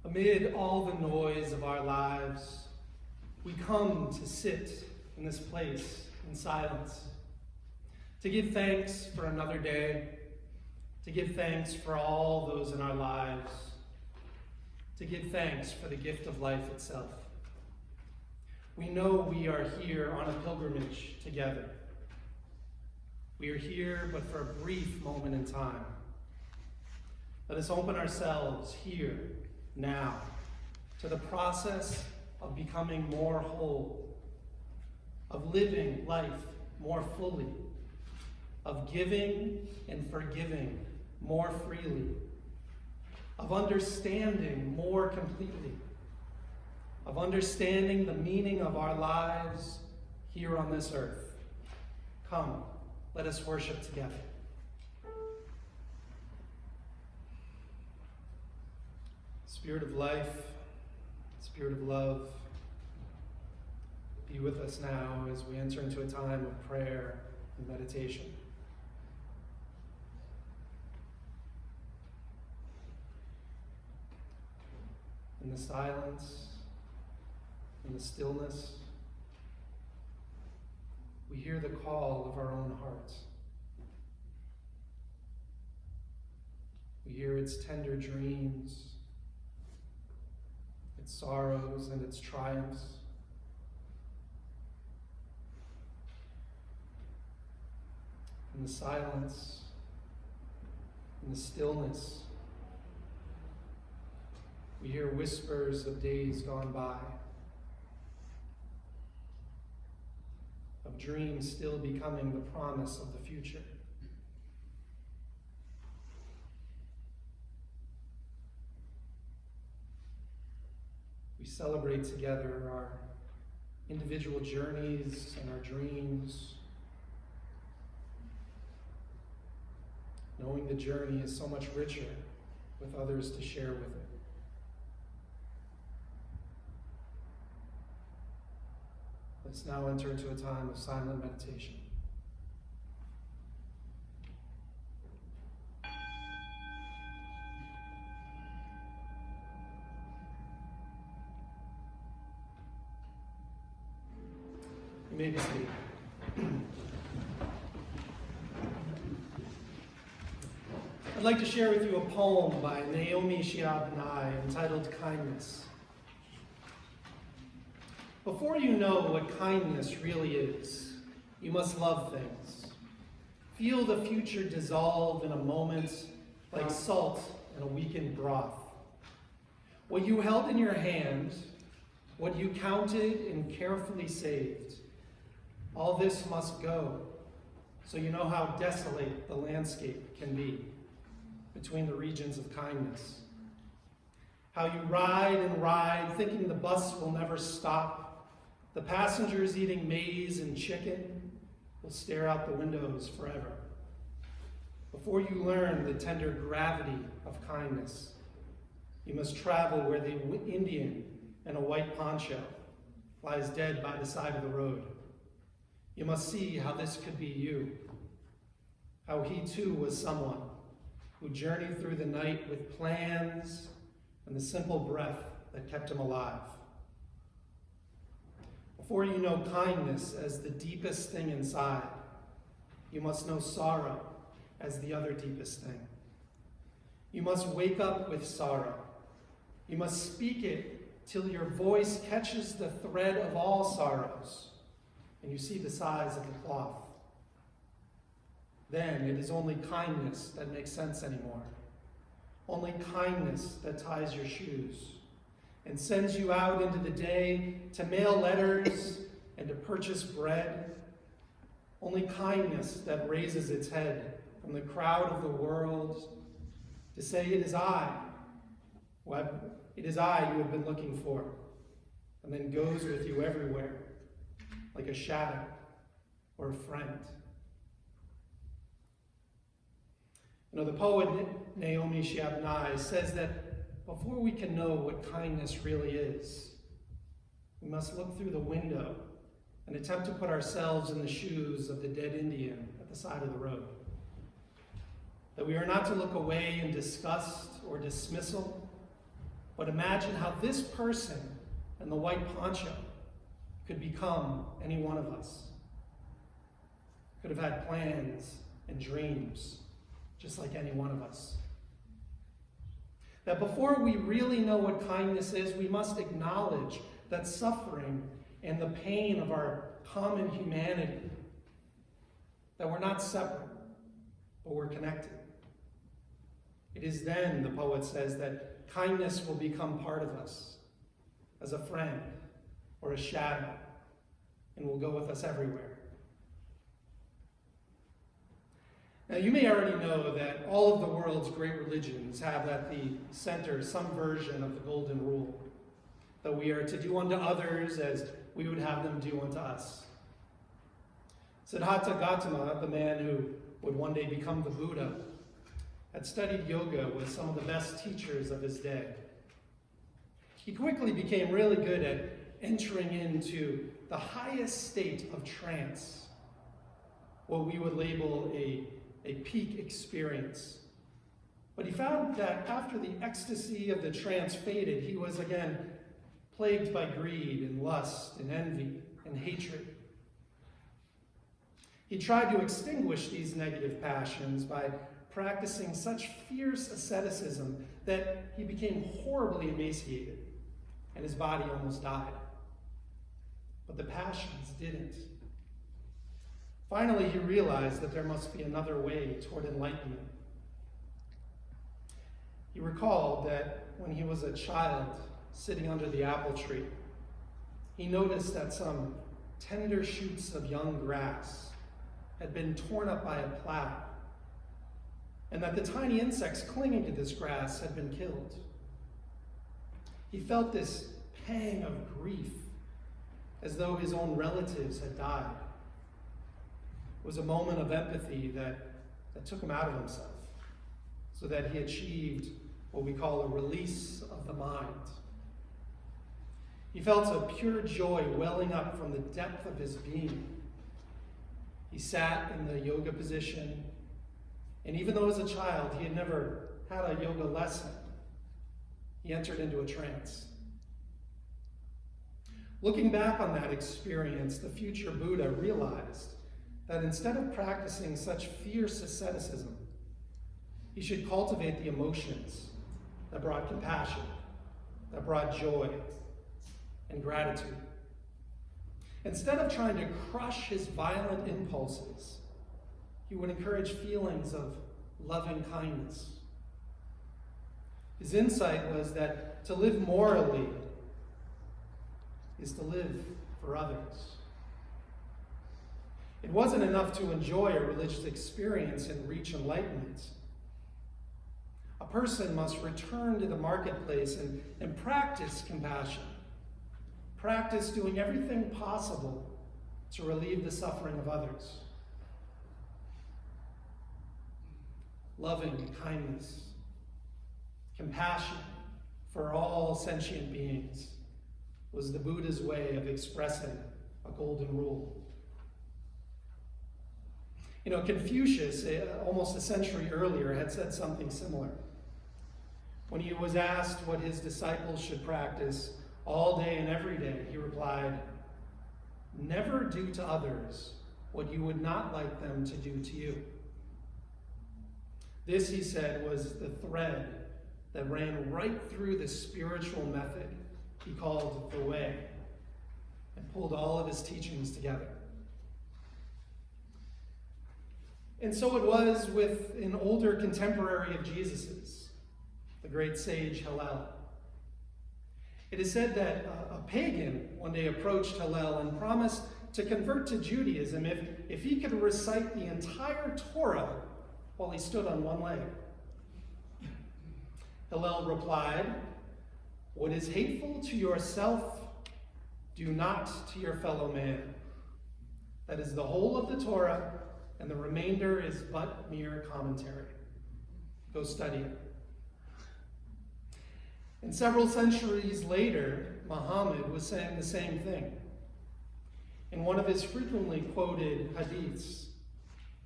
Amid all the noise of our lives, we come to sit in this place in silence, to give thanks for another day, to give thanks for all those in our lives, to give thanks for the gift of life itself. We know we are here on a pilgrimage together. We are here but for a brief moment in time. Let us open ourselves here, now, to the process of becoming more whole, of living life more fully, of giving and forgiving more freely, of understanding more completely, of understanding the meaning of our lives here on this earth. Come, let us worship together. Spirit of life, Spirit of love, be with us now as we enter into a time of prayer and meditation. In the silence, in the stillness, we hear the call of our own hearts. We hear its tender dreams, its sorrows and its triumphs. In the silence, in the stillness, we hear whispers of days gone by, of dreams still becoming the promise of the future. We celebrate together our individual journeys and our dreams, knowing the journey is so much richer with others to share with it. Let's now enter into a time of silent meditation. You may be seated. I'd like to share with you a poem by Naomi Shihab Nye entitled Kindness. Before you know what kindness really is, you must love things. Feel the future dissolve in a moment like salt in a weakened broth. What you held in your hand, what you counted and carefully saved, all this must go, so you know how desolate the landscape can be between the regions of kindness. How you ride and ride, thinking the bus will never stop. The passengers eating maize and chicken will stare out the windows forever. Before you learn the tender gravity of kindness, you must travel where the Indian in a white poncho lies dead by the side of the road. You must see how this could be you, how he too was someone who journeyed through the night with plans and the simple breath that kept him alive. Before you know kindness as the deepest thing inside, you must know sorrow as the other deepest thing. You must wake up with sorrow. You must speak it till your voice catches the thread of all sorrows, and you see the size of the cloth. Then it is only kindness that makes sense anymore. Only kindness that ties your shoes and sends you out into the day to mail letters and to purchase bread. Only kindness that raises its head from the crowd of the world to say, it is I you have been looking for, and then goes with you everywhere, like a shadow or a friend. You know, the poet Naomi Shihab Nye says that before we can know what kindness really is, we must look through the window and attempt to put ourselves in the shoes of the dead Indian at the side of the road. That we are not to look away in disgust or dismissal, But imagine how this person in the white poncho could become any one of us. Could have had plans and dreams, just like any one of us. That before we really know what kindness is, we must acknowledge that suffering and the pain of our common humanity, that we're not separate, but we're connected. It is then, the poet says, that kindness will become part of us as a friend or a shadow, and will go with us everywhere. Now, you may already know that all of the world's great religions have at the center some version of the golden rule, that we are to do unto others as we would have them do unto us. Siddhartha Gautama, the man who would one day become the Buddha, had studied yoga with some of the best teachers of his day. He quickly became really good at entering into the highest state of trance, what we would label a peak experience. But he found that after the ecstasy of the trance faded, he was again plagued by greed and lust and envy and hatred. He tried to extinguish these negative passions by practicing such fierce asceticism that he became horribly emaciated and his body almost died. But the passions didn't. Finally, he realized that there must be another way toward enlightenment. He recalled that when he was a child sitting under the apple tree, he noticed that some tender shoots of young grass had been torn up by a plow, and that the tiny insects clinging to this grass had been killed. He felt this pang of grief, as though his own relatives had died. It was a moment of empathy that took him out of himself, so that he achieved what we call a release of the mind. He felt a pure joy welling up from the depth of his being. He sat in the yoga position, and even though as a child he had never had a yoga lesson, he entered into a trance. Looking back on that experience, the future Buddha realized that instead of practicing such fierce asceticism, he should cultivate the emotions that brought compassion, that brought joy and gratitude. Instead of trying to crush his violent impulses, he would encourage feelings of loving kindness. His insight was that to live morally is to live for others. It wasn't enough to enjoy a religious experience and reach enlightenment. A person must return to the marketplace and practice compassion. Practice doing everything possible to relieve the suffering of others. Loving kindness, compassion for all sentient beings was the Buddha's way of expressing a golden rule. You know, Confucius, almost a century earlier, had said something similar. When he was asked what his disciples should practice all day and every day, he replied, "Never do to others what you would not like them to do to you." This, he said, was the thread that ran right through the spiritual method he called the Way, and pulled all of his teachings together. And so it was with an older contemporary of Jesus's, the great sage Hillel. It is said that a pagan one day approached Hillel and promised to convert to Judaism if he could recite the entire Torah while he stood on one leg. Hillel replied, "What is hateful to yourself, do not to your fellow man. That is the whole of the Torah, and the remainder is but mere commentary. Go study it." And several centuries later, Muhammad was saying the same thing. In one of his frequently quoted hadiths,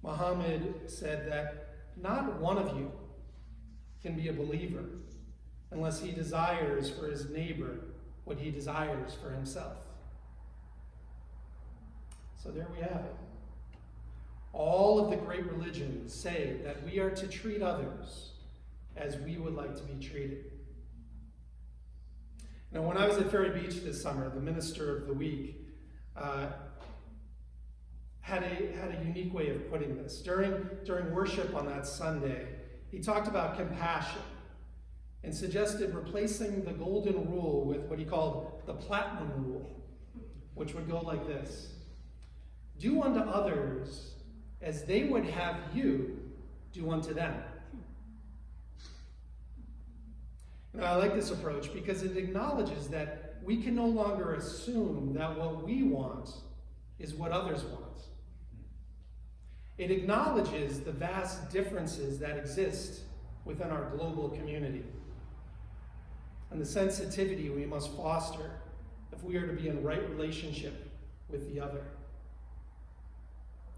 Muhammad said that not one of you can be a believer unless he desires for his neighbor what he desires for himself. So there we have it. All of the great religions say that we are to treat others as we would like to be treated. Now, when I was at Ferry Beach this summer, the minister of the week had a unique way of putting this. During worship on that Sunday, he talked about compassion and suggested replacing the golden rule with what he called the platinum rule, which would go like this: do unto others as they would have you do unto them. And I like this approach because it acknowledges that we can no longer assume that what we want is what others want. It acknowledges the vast differences that exist within our global community and the sensitivity we must foster if we are to be in right relationship with the other,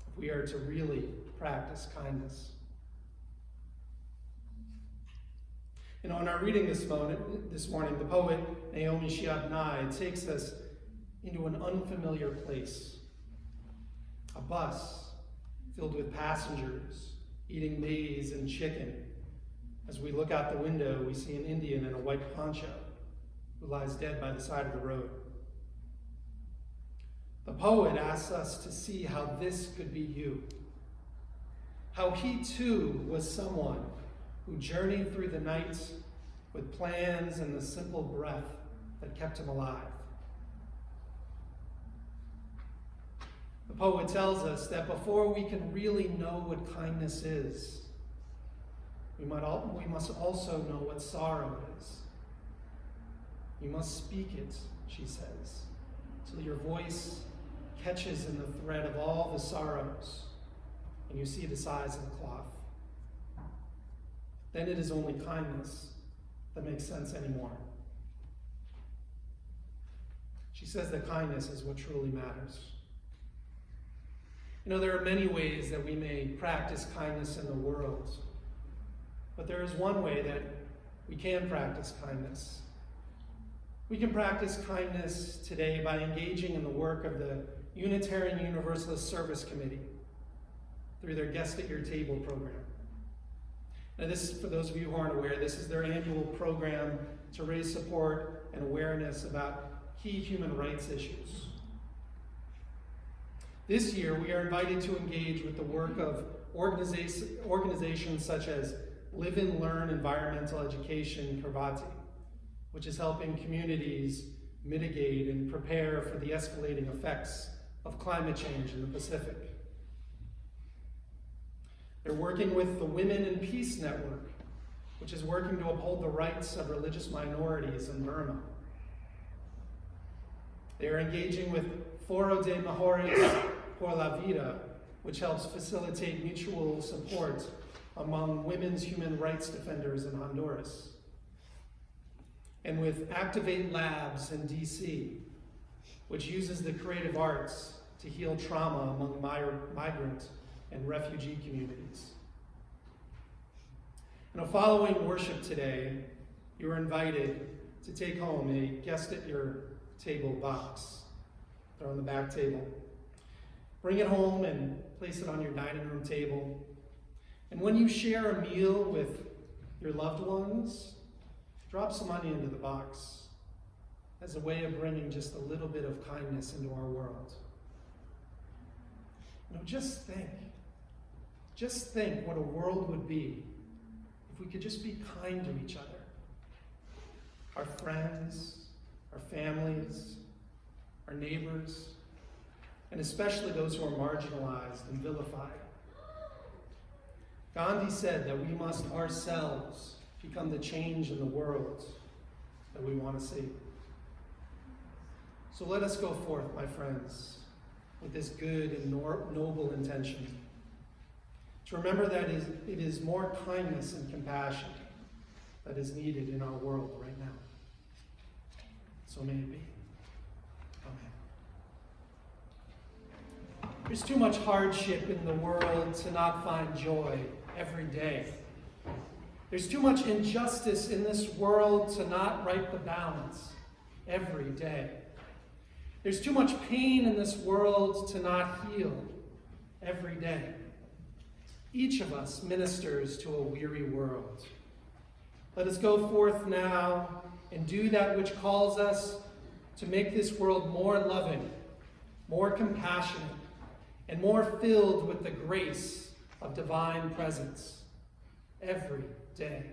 if we are to really practice kindness. You know, in our reading this morning, the poet Naomi Shihab Nye takes us into an unfamiliar place. A bus filled with passengers eating maize and chicken. As we look out the window, we see an Indian in a white poncho who lies dead by the side of the road. The poet asks us to see how this could be you. How he too was someone who journeyed through the night with plans and the simple breath that kept him alive. The poet tells us that before we can really know what kindness is, we must also know what sorrow is. You must speak it, she says, till your voice catches in the thread of all the sorrows, and you see the size of the cloth. Then it is only kindness that makes sense anymore. She says that kindness is what truly matters. You know, there are many ways that we may practice kindness in the world, but there is one way that we can practice kindness. We can practice kindness today by engaging in the work of the Unitarian Universalist Service Committee through their Guest at Your Table program. Now this, for those of you who aren't aware, this is their annual program to raise support and awareness about key human rights issues. This year, we are invited to engage with the work of organizations such as Live and Learn Environmental Education Kiribati, which is helping communities mitigate and prepare for the escalating effects of climate change in the Pacific. They're working with the Women in Peace Network, which is working to uphold the rights of religious minorities in Burma. They are engaging with Foro de Mejores por la Vida, which helps facilitate mutual support among women's human rights defenders in Honduras. And with Activate Labs in DC, which uses the creative arts to heal trauma among migrant and refugee communities. Now, following worship today, you are invited to take home a Guest at Your Table box. They're on the back table. Bring it home and place it on your dining room table. And when you share a meal with your loved ones, drop some money into the box as a way of bringing just a little bit of kindness into our world. You know, just think what a world would be if we could just be kind to each other. Our friends, our families, our neighbors, and especially those who are marginalized and vilified. Gandhi said that we must ourselves become the change in the world that we want to see. So let us go forth, my friends, with this good and noble intention, to remember that it is more kindness and compassion that is needed in our world right now. So may it be. Amen. There's too much hardship in the world to not find joy every day. There's too much injustice in this world to not right the balance every day. There's too much pain in this world to not heal every day. Each of us ministers to a weary world. Let us go forth now and do that which calls us to make this world more loving, more compassionate, and more filled with the grace of divine presence every day.